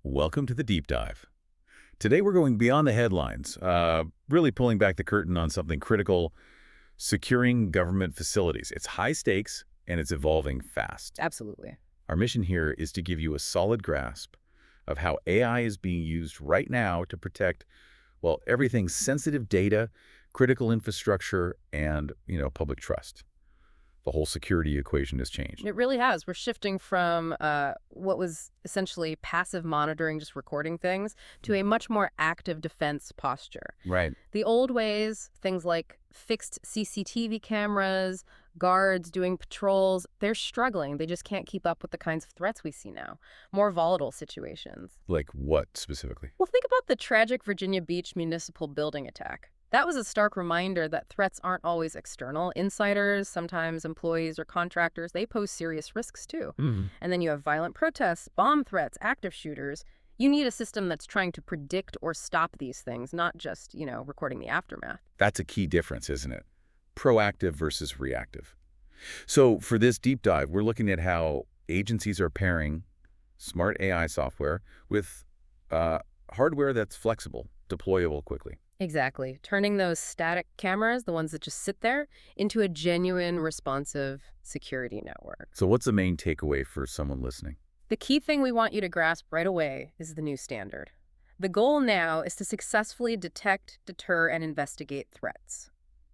Welcome to the deep dive. Today we're going beyond the headlines, really pulling back the curtain on something critical, securing government facilities. It's high stakes and it's evolving fast. Absolutely. Our mission here is to give you a solid grasp of how AI is being used right now to protect, well, everything sensitive data, critical infrastructure, and, public trust. The whole security equation has changed. It really has. We're shifting from what was essentially passive monitoring, just recording things, to a much more active defense posture. Right. The old ways, things like fixed CCTV cameras, guards doing patrols, they're struggling. They just can't keep up with the kinds of threats we see now. More volatile situations. Like what specifically? Well, think about the tragic Virginia Beach municipal building attack. That was a stark reminder that threats aren't always external. Insiders, sometimes employees or contractors, they pose serious risks too. And then you have violent protests, bomb threats, active shooters. You need a system that's trying to predict or stop these things, not just, recording the aftermath. That's a key difference, isn't it? Proactive versus reactive. So for this deep dive, we're looking at how agencies are pairing smart AI software with hardware that's flexible, deployable quickly. Exactly. Turning those static cameras, the ones that just sit there, into a genuine, responsive security network. So what's the main takeaway for someone listening? The key thing we want you to grasp right away is the new standard. The goal now is to successfully detect, deter, and investigate threats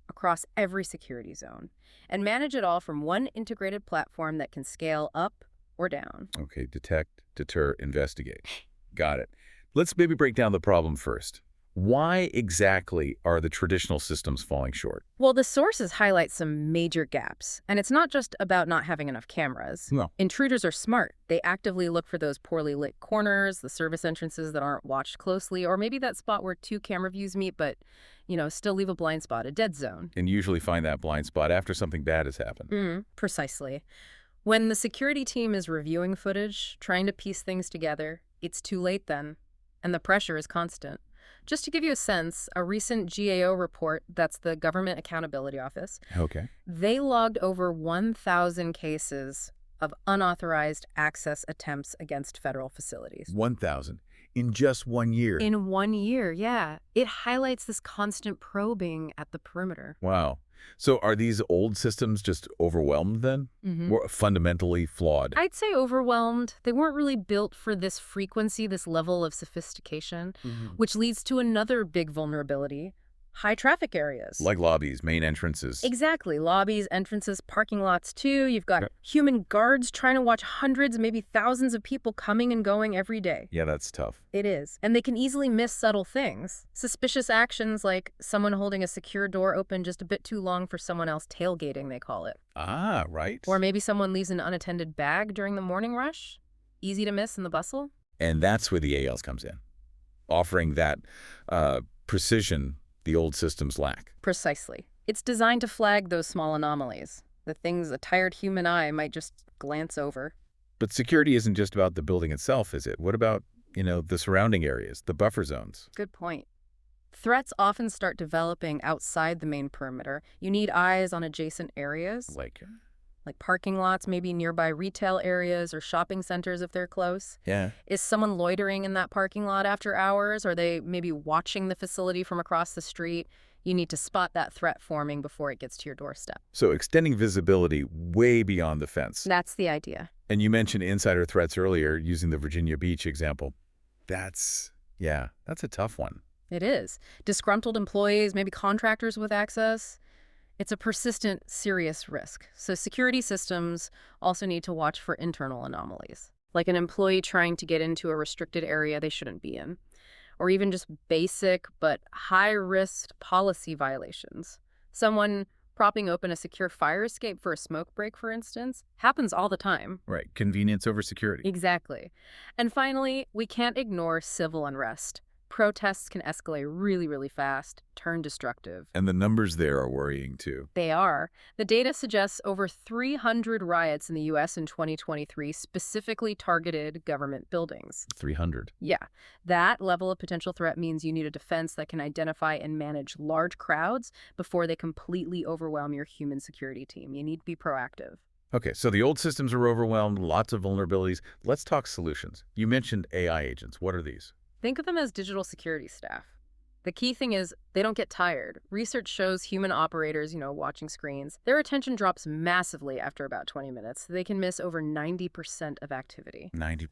across every security zone and manage it all from one integrated platform that can scale up or down. Okay, detect, deter, investigate. Got it. Let's maybe break down the problem first. Why exactly are the traditional systems falling short? Well, the sources highlight some major gaps, and it's not just about not having enough cameras. No. Intruders are smart. They actively look for those poorly lit corners, the service entrances that aren't watched closely, or maybe that spot where two camera views meet but, still leave a blind spot, a dead zone. And usually find that blind spot after something bad has happened. Precisely. When the security team is reviewing footage, trying to piece things together, it's too late then, and the pressure is constant. Just to give you a sense, a recent GAO report, that's the Government Accountability Office, Okay. they logged over 1,000 cases of unauthorized access attempts against federal facilities. 1,000 in just 1 year. In 1 year, yeah. It highlights this constant probing at the perimeter. Wow. So are these old systems just overwhelmed then? Or fundamentally flawed? I'd say overwhelmed. They weren't really built for this frequency, this level of sophistication, which leads to another big vulnerability: high traffic areas. Like lobbies, main entrances. Exactly. Lobbies, entrances, parking lots too. You've got human guards trying to watch hundreds, maybe thousands of people coming and going every day. Yeah, that's tough. It is. And they can easily miss subtle things. Suspicious actions like someone holding a secure door open just a bit too long for someone else, tailgating they call it. Ah, right. Or maybe someone leaves an unattended bag during the morning rush. Easy to miss in the bustle. And that's where the ALs comes in, offering that precision the old systems lack. Precisely. It's designed to flag those small anomalies, the things a tired human eye might just glance over. But security isn't just about the building itself, is it? What about, the surrounding areas, the buffer zones? Good point. Threats often start developing outside the main perimeter. You need eyes on adjacent areas, like parking lots, maybe nearby retail areas or shopping centers if they're close. Yeah. Is someone loitering in that parking lot after hours? Are they maybe watching the facility from across the street? You need to spot that threat forming before it gets to your doorstep. So extending visibility way beyond the fence. That's the idea. And you mentioned insider threats earlier using the Virginia Beach example. That's a tough one. It is. Disgruntled employees, maybe contractors with access. It's a persistent, serious risk. So security systems also need to watch for internal anomalies, like an employee trying to get into a restricted area they shouldn't be in, or even just basic but high-risk policy violations. Someone propping open a secure fire escape for a smoke break, for instance, happens all the time. Right. Convenience over security. Exactly. And finally, we can't ignore civil unrest. Protests can escalate really, really fast, turn destructive. And the numbers there are worrying too. They are. The data suggests over 300 riots in the U.S. in 2023 specifically targeted government buildings. 300. Yeah. That level of potential threat means you need a defense that can identify and manage large crowds before they completely overwhelm your human security team. You need to be proactive. Okay, so the old systems are overwhelmed, lots of vulnerabilities. Let's talk solutions. You mentioned AI agents. What are these? Think of them as digital security staff. The key thing is they don't get tired. Research shows human operators, watching screens, their attention drops massively after about 20 minutes. They can miss over 90% of activity. 90%.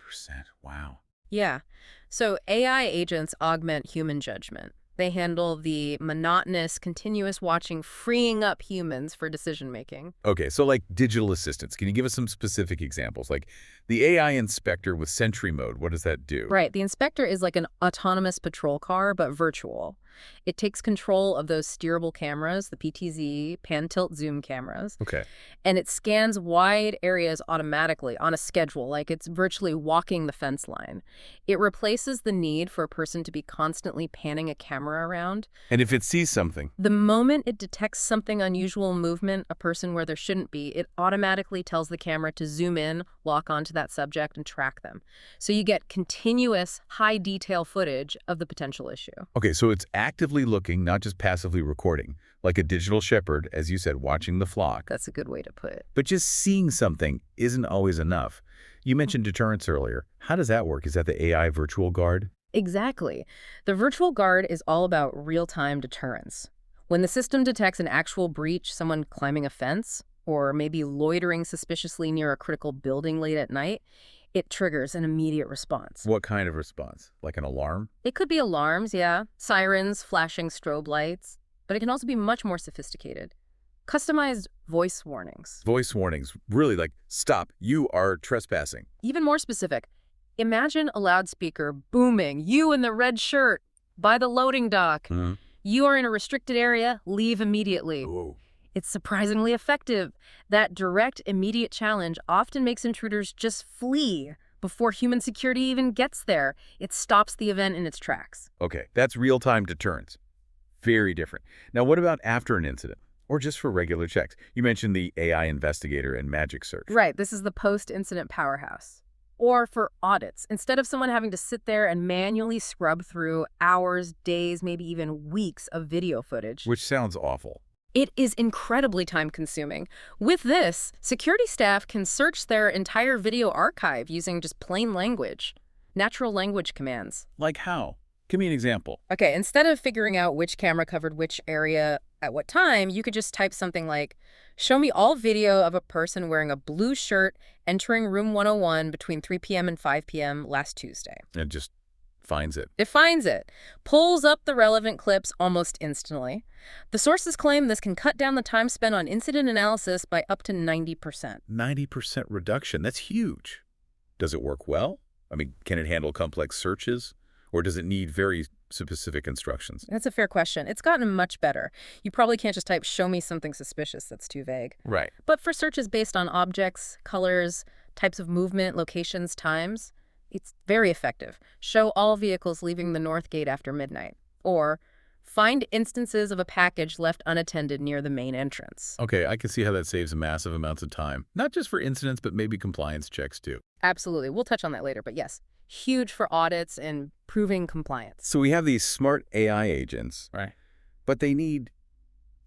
Wow. Yeah. So AI agents augment human judgment. They handle the monotonous, continuous watching, freeing up humans for decision making. Okay, so like digital assistants. Can you give us some specific examples? Like the AI inspector with Sentry Mode, what does that do? Right. The inspector is like an autonomous patrol car, but virtual. It takes control of those steerable cameras, the PTZ, pan tilt zoom cameras, Okay. and it scans wide areas automatically on a schedule, like it's virtually walking the fence line. It replaces the need for a person to be constantly panning a camera around. And if it sees something? The moment it detects something unusual movement, a person where there shouldn't be, it automatically tells the camera to zoom in, lock onto that subject, and track them. So you get continuous, high-detail footage of the potential issue. Okay, so it's actively looking, not just passively recording, like a digital shepherd, as you said, watching the flock. That's a good way to put it. But just seeing something isn't always enough. You mentioned deterrence earlier. How does that work? Is that the AI virtual guard? Exactly. The virtual guard is all about real-time deterrence. When the system detects an actual breach, someone climbing a fence, or maybe loitering suspiciously near a critical building late at night, it triggers an immediate response. What kind of response? Like an alarm? It could be alarms, yeah, sirens, flashing strobe lights, but it can also be much more sophisticated. Customized voice warnings. Voice warnings. Really like, stop, you are trespassing. Even more specific, imagine a loudspeaker booming, "You in the red shirt, by the loading dock. Mm-hmm. You are in a restricted area, leave immediately." Whoa. It's surprisingly effective. That direct, immediate challenge often makes intruders just flee before human security even gets there. It stops the event in its tracks. Okay, that's real-time deterrence. Very different. Now, what about after an incident? Or just for regular checks? You mentioned the AI Investigator and Magic Search. Right, this is the post-incident powerhouse. Or for audits, instead of someone having to sit there and manually scrub through hours, days, maybe even weeks of video footage. Which sounds awful. It is incredibly time-consuming. With this, security staff can search their entire video archive using just plain language, natural language commands. Like how? Give me an example. Okay, instead of figuring out which camera covered which area at what time, you could just type something like, "Show me all video of a person wearing a blue shirt entering room 101 between 3 p.m. and 5 p.m. last Tuesday." It just finds it. It finds it, pulls up the relevant clips almost instantly. The sources claim this can cut down the time spent on incident analysis by up to 90%. 90% reduction. That's huge. Does it work well? I mean, can it handle complex searches? Or does it need very specific instructions? That's a fair question. It's gotten much better. You probably can't just type, "Show me something suspicious." That's too vague. Right. But for searches based on objects, colors, types of movement, locations, times, it's very effective. Show all vehicles leaving the north gate after midnight. Or find instances of a package left unattended near the main entrance. Okay, I can see how that saves massive amounts of time. Not just for incidents, but maybe compliance checks too. Absolutely. We'll touch on that later, but yes, huge for audits and proving compliance. So we have these smart AI agents, Right. but they need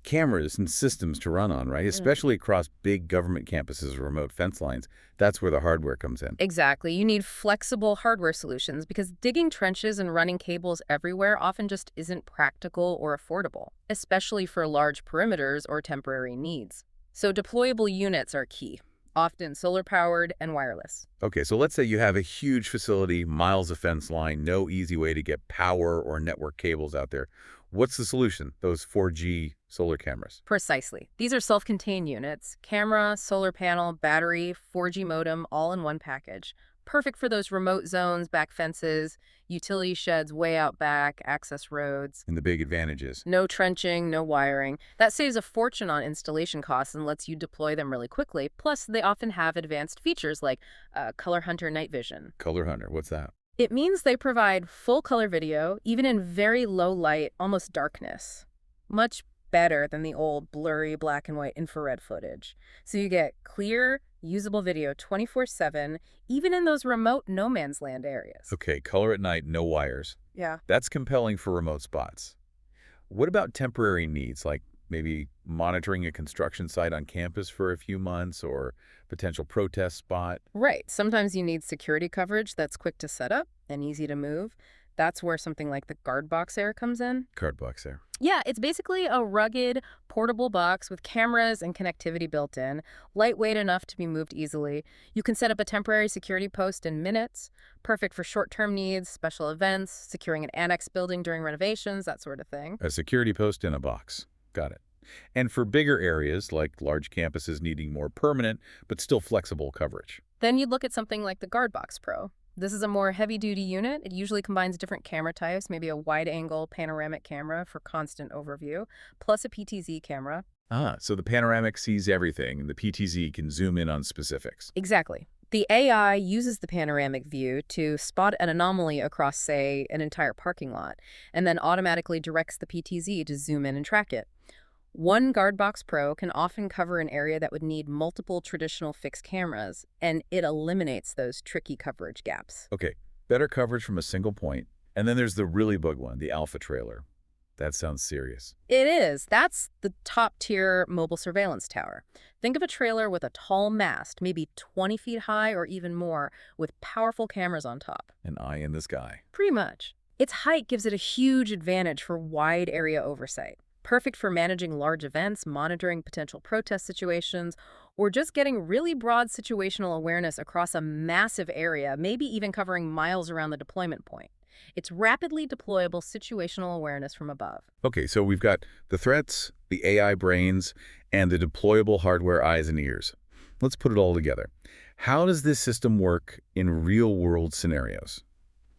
cameras and systems to run on, right? Especially across big government campuses or remote fence lines. That's where the hardware comes in. Exactly. You need flexible hardware solutions because digging trenches and running cables everywhere often just isn't practical or affordable, especially for large perimeters or temporary needs. So deployable units are key, often solar-powered and wireless. Okay, so let's say you have a huge facility, miles of fence line, no easy way to get power or network cables out there. What's the solution? Those 4G solar cameras. Precisely. These are self-contained units, camera, solar panel, battery, 4G modem, all in one package. Perfect for those remote zones, back fences, utility sheds way out back, access roads. And the big advantages. No trenching, no wiring. That saves a fortune on installation costs and lets you deploy them really quickly. Plus, they often have advanced features like Color Hunter night vision. Color Hunter, what's that? It means they provide full color video, even in very low light, almost darkness. Much better than the old blurry black and white infrared footage. So you get clear, usable video 24/7, even in those remote no man's land areas. Okay, color at night, no wires. Yeah. That's compelling for remote spots. What about temporary needs, like Maybe monitoring a construction site on campus for a few months or potential protest spot. Right. Sometimes you need security coverage that's quick to set up and easy to move. That's where something like the guard box Air comes in. Card box there. Yeah, it's basically a rugged, portable box with cameras and connectivity built in, lightweight enough to be moved easily. You can set up a temporary security post in minutes, perfect for short-term needs, special events, securing an annex building during renovations, that sort of thing. A security post in a box. Got it. And for bigger areas, like large campuses needing more permanent but still flexible coverage. Then you'd look at something like the Guard Box Pro. This is a more heavy-duty unit. It usually combines different camera types, maybe a wide-angle panoramic camera for constant overview, plus a PTZ camera. So the panoramic sees everything, and the PTZ can zoom in on specifics. Exactly. The AI uses the panoramic view to spot an anomaly across, say, an entire parking lot, and then automatically directs the PTZ to zoom in and track it. One Guard Box Pro can often cover an area that would need multiple traditional fixed cameras, and it eliminates those tricky coverage gaps. Okay, better coverage from a single point. And then there's the really big one, the Alpha trailer. That sounds serious. It is. That's the top-tier mobile surveillance tower. Think of a trailer with a tall mast, maybe 20 feet high or even more, with powerful cameras on top. An eye in the sky. Pretty much. Its height gives it a huge advantage for wide area oversight. Perfect for managing large events, monitoring potential protest situations, or just getting really broad situational awareness across a massive area, maybe even covering miles around the deployment point. It's rapidly deployable situational awareness from above. Okay, so we've got the threats, the AI brains, and the deployable hardware eyes and ears. Let's put it all together. How does this system work in real-world scenarios?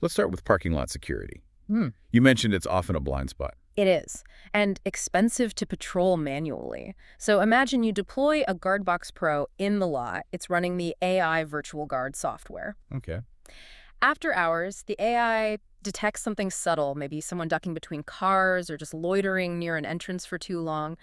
Let's start with parking lot security. You mentioned it's often a blind spot. It is, and expensive to patrol manually. So imagine you deploy a Guard Box Pro in the lot. It's running the AI Virtual Guard software. Okay. After hours, the AI detects something subtle, maybe someone ducking between cars or just loitering near an entrance for too long.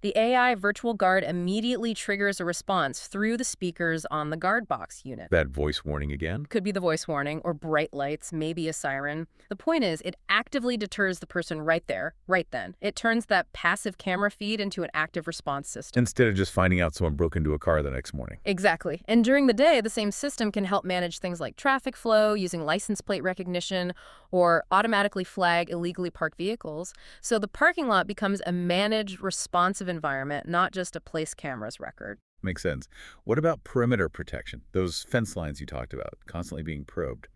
The AI Virtual Guard immediately triggers a response through the speakers on the Guard Box unit. That voice warning again? Could be the voice warning or bright lights, maybe a siren. The point is, it actively deters the person right there, right then. It turns that passive camera feed into an active response system. Instead of just finding out someone broke into a car the next morning. Exactly. And during the day, the same system can help manage things like traffic flow, using license plate recognition, or automatically flag illegally parked vehicles. So the parking lot becomes a managed, responsive environment, not just a place cameras record. Makes sense. What about perimeter protection? Those fence lines you talked about, constantly being probed.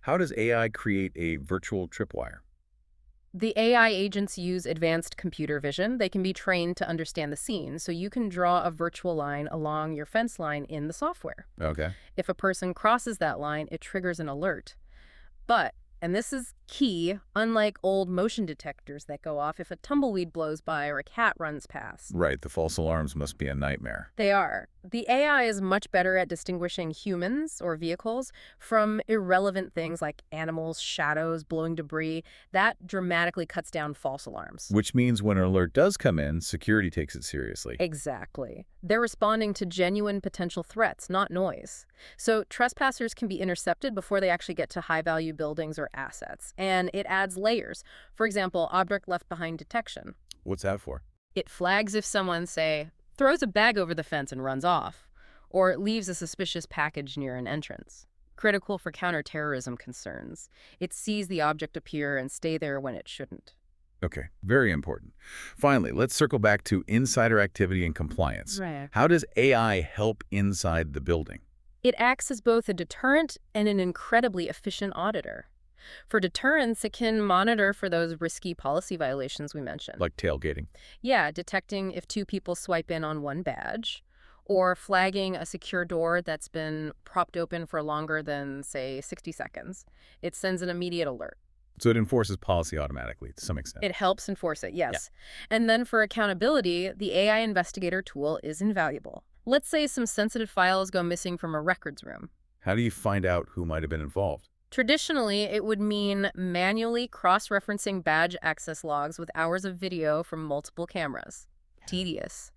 How does AI create a virtual tripwire? The AI agents use advanced computer vision. They can be trained to understand the scene, so you can draw a virtual line along your fence line in the software. Okay. If a person crosses that line, it triggers an alert. But, and this is key, unlike old motion detectors that go off if a tumbleweed blows by or a cat runs past. Right, the false alarms must be a nightmare. They are. The AI is much better at distinguishing humans or vehicles from irrelevant things like animals, shadows, blowing debris. That dramatically cuts down false alarms. Which means when an alert does come in, security takes it seriously. Exactly. They're responding to genuine potential threats, not noise. So trespassers can be intercepted before they actually get to high-value buildings or assets. And it adds layers. For example, object left behind detection. What's that for? It flags if someone, say, throws a bag over the fence and runs off, or it leaves a suspicious package near an entrance. Critical for counterterrorism concerns. It sees the object appear and stay there when it shouldn't. Okay, very important. Finally, let's circle back to insider activity and compliance. Right. How does AI help inside the building? It acts as both a deterrent and an incredibly efficient auditor. For deterrence, it can monitor for those risky policy violations we mentioned. Like tailgating. Yeah, detecting if two people swipe in on one badge, or flagging a secure door that's been propped open for longer than, say, 60 seconds. It sends an immediate alert. So it enforces policy automatically to some extent. It helps enforce it, yes. Yeah. And then for accountability, the AI Investigator tool is invaluable. Let's say some sensitive files go missing from a records room. How do you find out who might have been involved? Traditionally, it would mean manually cross-referencing badge access logs with hours of video from multiple cameras. Tedious.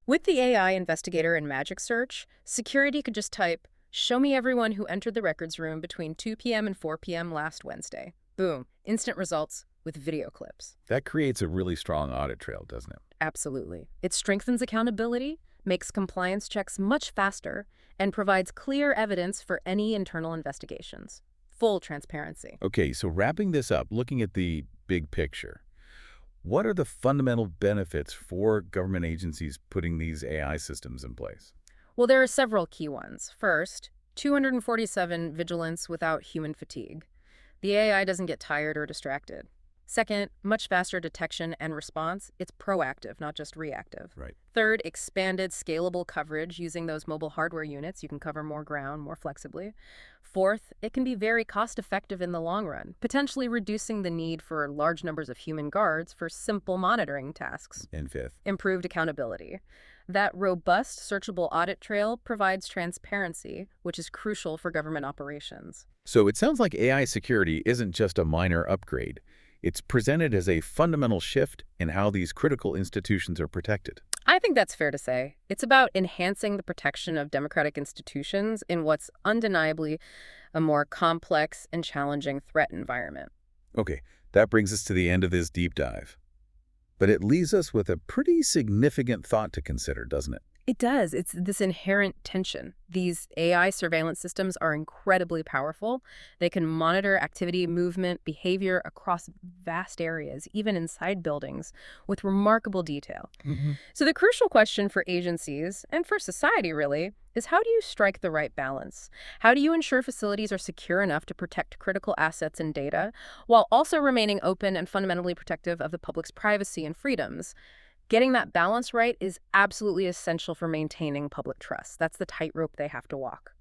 With the AI Investigator and Magic Search, security could just type, "Show me everyone who entered the records room between 2 p.m. and 4 p.m. last Wednesday." Boom. Instant results with video clips. That creates a really strong audit trail, doesn't it? Absolutely. It strengthens accountability, makes compliance checks much faster, and provides clear evidence for any internal investigations. Full transparency. Okay, so wrapping this up, looking at the big picture, what are the fundamental benefits for government agencies putting these AI systems in place? Well, there are several key ones. First, 247 vigilance without human fatigue. The AI doesn't get tired or distracted. Second, much faster detection and response. It's proactive, not just reactive. Right. Third, expanded scalable coverage using those mobile hardware units. You can cover more ground more flexibly. Fourth, it can be very cost-effective in the long run, potentially reducing the need for large numbers of human guards for simple monitoring tasks. And fifth, Improved accountability. That robust, searchable audit trail provides transparency, which is crucial for government operations. so it sounds like AI security isn't just a minor upgrade. It's presented as a fundamental shift in how these critical institutions are protected. I think that's fair to say. It's about enhancing the protection of democratic institutions in what's undeniably a more complex and challenging threat environment. Okay, that brings us to the end of this deep dive. But it leaves us with a pretty significant thought to consider, doesn't it? It does. It's this inherent tension. These AI surveillance systems are incredibly powerful. They can monitor activity, movement, behavior across vast areas, even inside buildings, with remarkable detail. So the crucial question for agencies, and for society really, is how do you strike the right balance? How do you ensure facilities are secure enough to protect critical assets and data, while also remaining open and fundamentally protective of the public's privacy and freedoms? Getting that balance right is absolutely essential for maintaining public trust. That's the tightrope they have to walk.